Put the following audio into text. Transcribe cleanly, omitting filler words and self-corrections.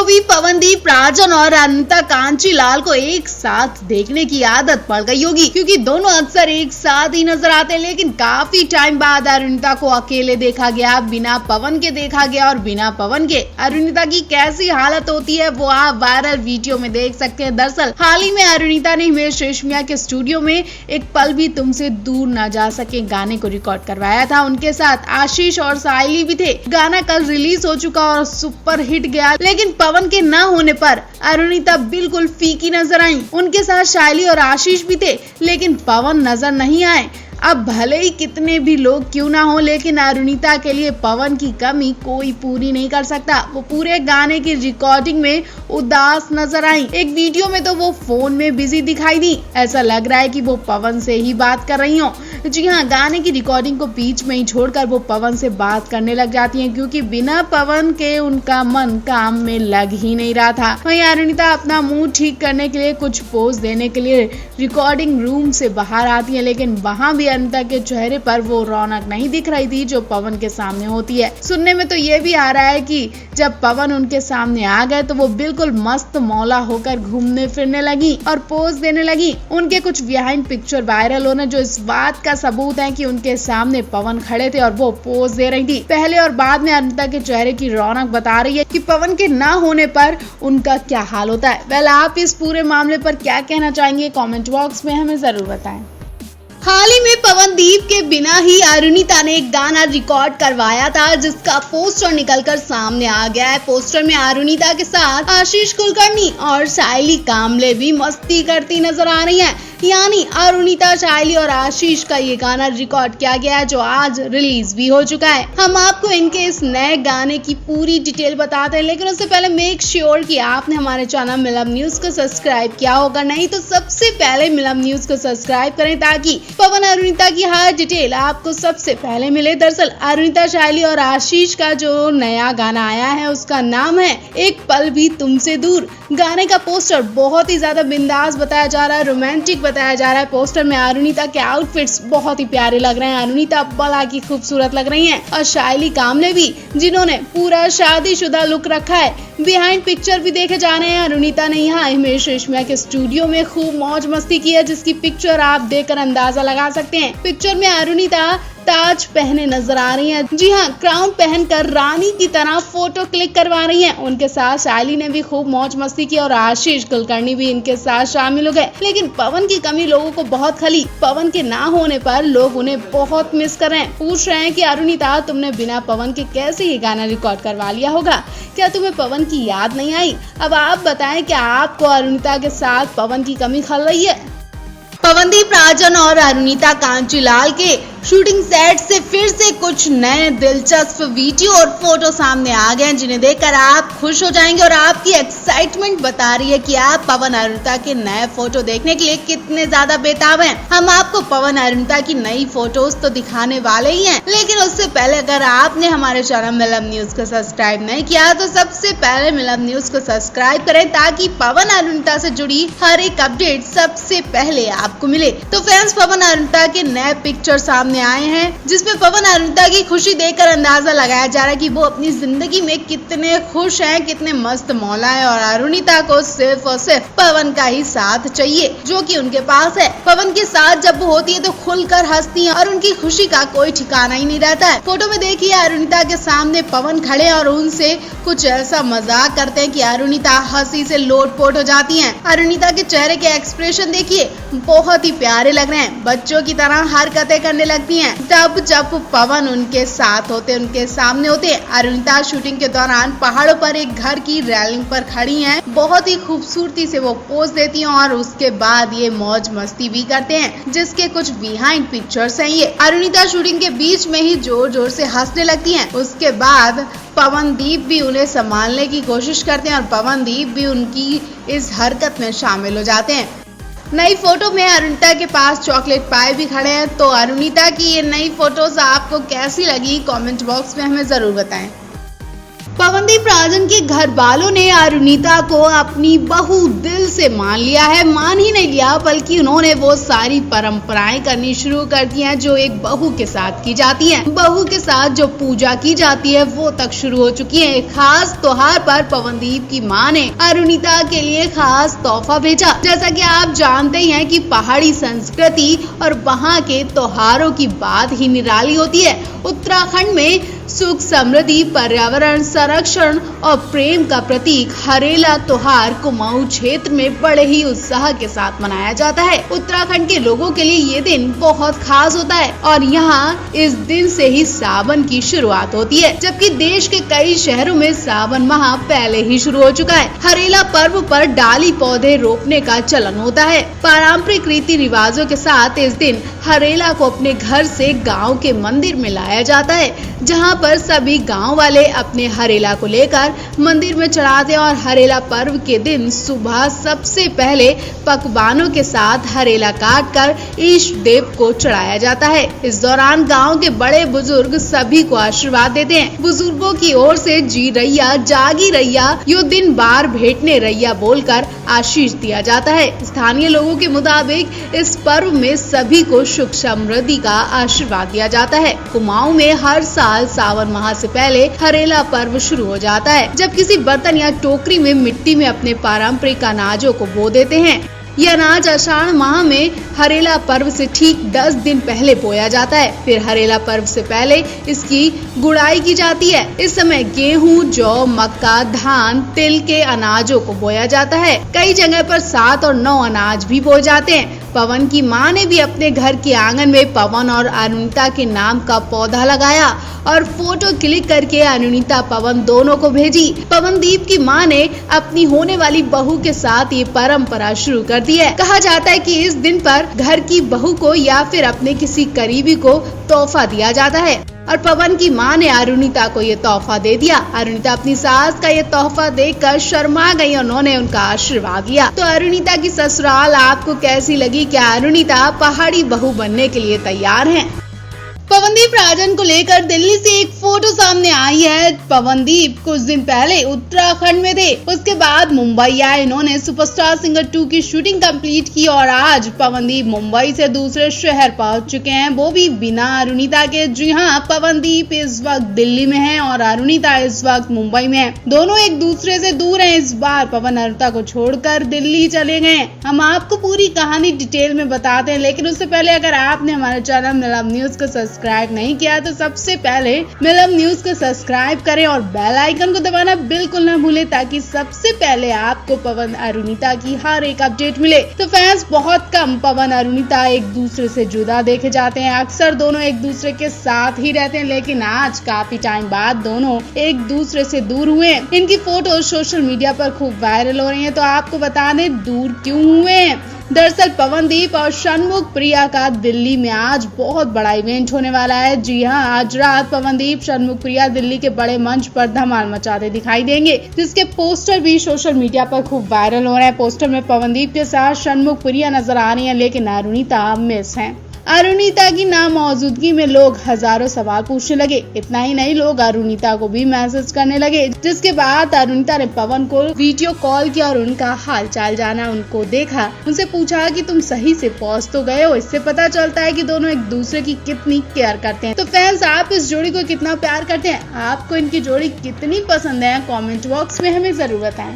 भी पवनदीप राजन और अरुणिता कांचीलाल को एक साथ देखने की आदत पड़ गई होगी, क्योंकि दोनों अक्सर एक साथ ही नजर आते हैं। लेकिन काफी टाइम बाद अरुणिता को अकेले देखा गया, बिना पवन के देखा गया और बिना पवन के अरुणिता की कैसी हालत होती है वो आप वायरल वीडियो में देख सकते हैं। दरअसल हाल ही में अरुणिता ने हिमेश रेशमिया के स्टूडियो में एक पल भी तुमसे दूर न जा सके गाने को रिकॉर्ड करवाया था। उनके साथ आशीष और साइली भी थे। गाना कल रिलीज हो चुका और सुपर हिट गया, लेकिन पवन के न होने पर अरुणिता बिल्कुल फीकी नजर आई। उनके साथ साइली और आशीष भी थे, लेकिन पवन नजर नहीं आए। अब भले ही कितने भी लोग क्यों ना हो, लेकिन अरुणिता के लिए पवन की कमी कोई पूरी नहीं कर सकता। वो पूरे गाने की रिकॉर्डिंग में उदास नजर आई। एक वीडियो में तो वो फोन में बिजी दिखाई दी, ऐसा लग रहा है कि वो पवन से ही बात कर रही हो। जी हाँ, गाने की रिकॉर्डिंग को बीच में ही छोड़कर वो पवन से बात करने लग जाती हैं, क्योंकि बिना पवन के उनका मन काम में लग ही नहीं रहा था। वहीं अरुणिता अपना मूड ठीक करने के लिए कुछ पोज देने के लिए रिकॉर्डिंग रूम से बाहर आती है, लेकिन वहाँ भी अरुणिता के चेहरे पर वो रौनक नहीं दिख रही थी जो पवन के सामने होती है। सुनने में तो ये भी आ रहा है कि जब पवन उनके सामने आ गए तो वो बिल्कुल मस्त मौला होकर घूमने फिरने लगी और पोज देने लगी। उनके कुछ बिहाइंड पिक्चर वायरल होना जो इस बात का सबूत है कि उनके सामने पवन खड़े थे और वो पोज दे रही थी। पहले और बाद में अरुणिता के चेहरे की रौनक बता रही है कि पवन के ना होने पर उनका क्या हाल होता है। वेल, आप इस पूरे मामले पर क्या कहना चाहेंगे कमेंट बॉक्स में हमें जरूर बताएं। हाल ही में पवनदीप के बिना ही अरुणिता ने एक गाना रिकॉर्ड करवाया था, जिसका पोस्टर निकलकर सामने आ गया है। पोस्टर में अरुणिता के साथ आशीष कुलकर्णी और साइली कामले भी मस्ती करती नजर आ रही हैं। यानी अरुणिता, साइली और आशीष का ये गाना रिकॉर्ड किया गया है, जो आज रिलीज भी हो चुका है। हम आपको इनके इस नए गाने की पूरी डिटेल बताते हैं, लेकिन उससे पहले मेक श्योर कि आपने हमारे चैनल मिलब न्यूज को सब्सक्राइब किया होगा। नहीं तो सबसे पहले मिलब न्यूज को सब्सक्राइब करें, ताकि पवन अरुणिता की हर डिटेल आपको सबसे पहले मिले। दरअसल अरुणिता, साइली और आशीष का जो नया गाना आया है उसका नाम है एक पल भी तुमसे दूर। गाने का पोस्टर बहुत ही ज्यादा बिंदास बताया जा रहा है, रोमांटिक बताया जा रहा है। पोस्टर में अरुणिता के आउटफिट्स बहुत ही प्यारे लग रहे हैं। अरुणिता बड़ा की खूबसूरत लग रही हैं और साइली कामले भी, जिन्होंने पूरा शादीशुदा लुक रखा है। बिहाइंड पिक्चर भी देखे जा रहे हैं। अरुणिता ने यहाँ हिमेश रेशमिया के स्टूडियो में खूब मौज मस्ती की है, जिसकी पिक्चर आप देखकर अंदाजा लगा सकते हैं। पिक्चर में अरुणिता ताज पहने नजर आ रही हैं। जी हाँ, क्राउन पहनकर रानी की तरह फोटो क्लिक करवा रही हैं। उनके साथ साइली ने भी खूब मौज मस्ती की और आशीष कुलकर्णी भी इनके साथ शामिल हो गए। लेकिन पवन की कमी लोगों को बहुत खली। पवन के ना होने पर लोग उन्हें बहुत मिस कर रहे हैं। पूछ रहे हैं कि अरुणिता, तुमने बिना पवन के कैसे ये गाना रिकॉर्ड करवा लिया होगा? क्या तुम्हें पवन की याद नहीं आई? अब आप बताएं, क्या आपको अरुणिता के साथ पवन की कमी खल रही है? पवनदीप राजन और अरुणिता कांचीलाल के शूटिंग सेट से फिर से कुछ नए दिलचस्प वीडियो और फोटो सामने आ गए हैं, जिन्हें देखकर आप खुश हो जाएंगे और आपकी एक्साइटमेंट बता रही है कि आप पवन अरुणिता के नए फोटो देखने के लिए कितने ज्यादा बेताब हैं। हम आपको पवन अरुणिता की नई फोटोज तो दिखाने वाले ही हैं, लेकिन उससे पहले अगर आपने हमारे चैनल मिलब न्यूज को सब्सक्राइब नहीं किया तो सबसे पहले मिलब न्यूज को सब्सक्राइब करें, ताकि पवन अरुणिता से जुड़ी हर एक अपडेट सबसे पहले आपको मिले। तो फ्रेंड्स, पवन अरुणिता के नए पिक्चर सामने आए हैं, जिसमें पवन अरुणिता की खुशी देखकर अंदाजा लगाया जा रहा है कि वो अपनी जिंदगी में कितने खुश हैं, कितने मस्त मौला है। और अरुणिता को सिर्फ और सिर्फ पवन का ही साथ चाहिए, जो कि उनके पास है। पवन के साथ जब वो होती है तो खुलकर हंसती है और उनकी खुशी का कोई ठिकाना ही नहीं रहता है। फोटो में देखिए, अरुणिता के सामने पवन खड़े और उनसे कुछ ऐसा मजाक करते हैं कि अरुणिता हंसी से लोटपोट हो जाती है। अरुणिता के चेहरे के एक्सप्रेशन देखिए, बहुत ही प्यारे लग रहे हैं। बच्चों की तरह हरकतें करने लगती हैं जब पवन उनके साथ होते, उनके सामने होते। अरुणिता शूटिंग के दौरान पहाड़ों पर एक घर की रेलिंग पर खड़ी हैं। बहुत ही खूबसूरती से वो पोज देती हैं और उसके बाद ये मौज मस्ती भी करते हैं, जिसके कुछ बिहाइंड पिक्चर्स हैं। ये अरुणिता शूटिंग के बीच में ही जोर जोर से हंसने लगती हैं। उसके बाद पवनदीप भी उन्हें संभालने की कोशिश करते हैं और पवनदीप भी उनकी इस हरकत में शामिल हो जाते हैं। नई फोटो में अरुणिता के पास चॉकलेट पाए भी खड़े हैं। तो अरुणिता की ये नई फोटोज आपको कैसी लगी कमेंट बॉक्स में हमें जरूर बताएं। पवनदीप राजन के घर वालों ने अरुणिता को अपनी बहू दिल से मान लिया है। मान ही नहीं लिया बल्कि उन्होंने वो सारी परंपराएं करनी शुरू कर दी हैं जो एक बहू के साथ की जाती हैं। बहू के साथ जो पूजा की जाती है वो तक शुरू हो चुकी है। खास त्योहार पर पवनदीप की मां ने अरुणिता के लिए खास तोहफा भेजा। जैसा कि आप जानते ही हैं कि पहाड़ी संस्कृति और वहाँ के त्योहारों की बात ही निराली होती है। उत्तराखंड में सुख समृद्धि, पर्यावरण संरक्षण और प्रेम का प्रतीक हरेला त्योहार कुमाऊं क्षेत्र में बड़े ही उत्साह के साथ मनाया जाता है। उत्तराखंड के लोगों के लिए ये दिन बहुत खास होता है और यहाँ इस दिन से ही सावन की शुरुआत होती है, जबकि देश के कई शहरों में सावन माह पहले ही शुरू हो चुका है। हरेला पर्व पर डाली पौधे रोपने का चलन होता है। पारंपरिक रीति रिवाजों के साथ इस दिन हरेला को अपने घर से गाँव के मंदिर में लाया जाता है, जहाँ पर सभी गांव वाले अपने हरेला को लेकर मंदिर में चढ़ाते हैं और हरेला पर्व के दिन सुबह सबसे पहले पकवानों के साथ हरेला काट कर इष्ट देव को चढ़ाया जाता है। इस दौरान गांव के बड़े बुजुर्ग सभी को आशीर्वाद देते हैं। बुजुर्गों की ओर से जी रैया, जागी रैया, यो दिन बार भेटने रैया बोलकर आशीष दिया जाता है। स्थानीय लोगों के मुताबिक इस पर्व में सभी को सुख समृद्धि का आशीर्वाद दिया जाता है। कुमाऊं में हर साल सावन माह से पहले हरेला पर्व शुरू हो जाता है, जब किसी बर्तन या टोकरी में मिट्टी में अपने पारंपरिक अनाजों को बो देते हैं। यह अनाज आषाढ़ माह में हरेला पर्व से ठीक 10 दिन पहले बोया जाता है। फिर हरेला पर्व से पहले इसकी गुड़ाई की जाती है। इस समय गेहूं, जौ, मक्का, धान, तिल के अनाजों को बोया जाता है। कई जगह पर 7 और 9 अनाज भी बोए जाते हैं। पवन की मां ने भी अपने घर के आंगन में पवन और अरुणिता के नाम का पौधा लगाया और फोटो क्लिक करके अरुणिता पवन दोनों को भेजी। पवनदीप की मां ने अपनी होने वाली बहू के साथ ये परंपरा शुरू कर दी है। कहा जाता है कि इस दिन पर घर की बहू को या फिर अपने किसी करीबी को तोहफा दिया जाता है और पवन की मां ने अरुणिता को ये तोहफा दे दिया। अरुणिता अपनी सास का ये तोहफा देखकर शर्मा गई। उन्होंने उनका आशीर्वाद लिया। तो अरुणिता की ससुराल आपको कैसी लगी? क्या अरुणिता पहाड़ी बहू बनने के लिए तैयार हैं? पवनदीप राजन को लेकर दिल्ली से एक फोटो सामने आई है। पवनदीप कुछ दिन पहले उत्तराखंड में थे, उसके बाद मुंबई आए। इन्होंने सुपरस्टार सिंगर 2 की शूटिंग कंप्लीट की और आज पवनदीप मुंबई से दूसरे शहर पहुंच चुके हैं, वो भी बिना अरुणिता के। जी हाँ, पवनदीप इस वक्त दिल्ली में है और अरुणिता इस वक्त मुंबई में है। दोनों एक दूसरे से दूर हैं। इस बार पवन अरुणिता को छोड़कर दिल्ली चले गए। हम आपको पूरी कहानी डिटेल में बताते हैं, लेकिन उससे पहले अगर आपने हमारे चैनल मिलाप न्यूज को सब्सक्राइब नहीं किया तो सबसे पहले मिलाप न्यूज को सब्सक्राइब करें और बेल आइकन को दबाना बिल्कुल ना भूलें, ताकि सबसे पहले आपको पवन अरुणिता की हर एक अपडेट मिले। तो फैंस, बहुत कम पवन अरुणिता एक दूसरे से जुदा देखे जाते हैं। अक्सर दोनों एक दूसरे के साथ ही रहते हैं, लेकिन आज काफी टाइम बाद दोनों एक दूसरे से दूर हुए। इनकी फोटो सोशल मीडिया पर खूब वायरल हो रही है। तो आपको बता दें दूर क्यों हुए। दरअसल पवनदीप और षणमुख प्रिया का दिल्ली में आज बहुत बड़ा इवेंट होने वाला है। जी हां, आज रात पवनदीप, षणमुख प्रिया दिल्ली के बड़े मंच पर धमाल मचाते दिखाई देंगे, जिसके पोस्टर भी सोशल मीडिया पर खूब वायरल हो रहे हैं। पोस्टर में पवनदीप के साथ षणमुख प्रिया नजर आ रही है, लेकिन अरुणिता मिस है। अरुणिता की नामौजूदगी में लोग हजारों सवाल पूछने लगे। इतना ही नहीं, लोग अरुणिता को भी मैसेज करने लगे, जिसके बाद अरुणिता ने पवन को वीडियो कॉल किया और उनका हाल चाल जाना, उनको देखा, उनसे पूछा कि तुम सही से पहुंच तो गए हो। इससे पता चलता है कि दोनों एक दूसरे की कितनी केयर करते हैं। तो फैंस, आप इस जोड़ी को कितना प्यार करते हैं? आपको इनकी जोड़ी कितनी पसंद है? कमेंट बॉक्स में हमें जरूर बताएं।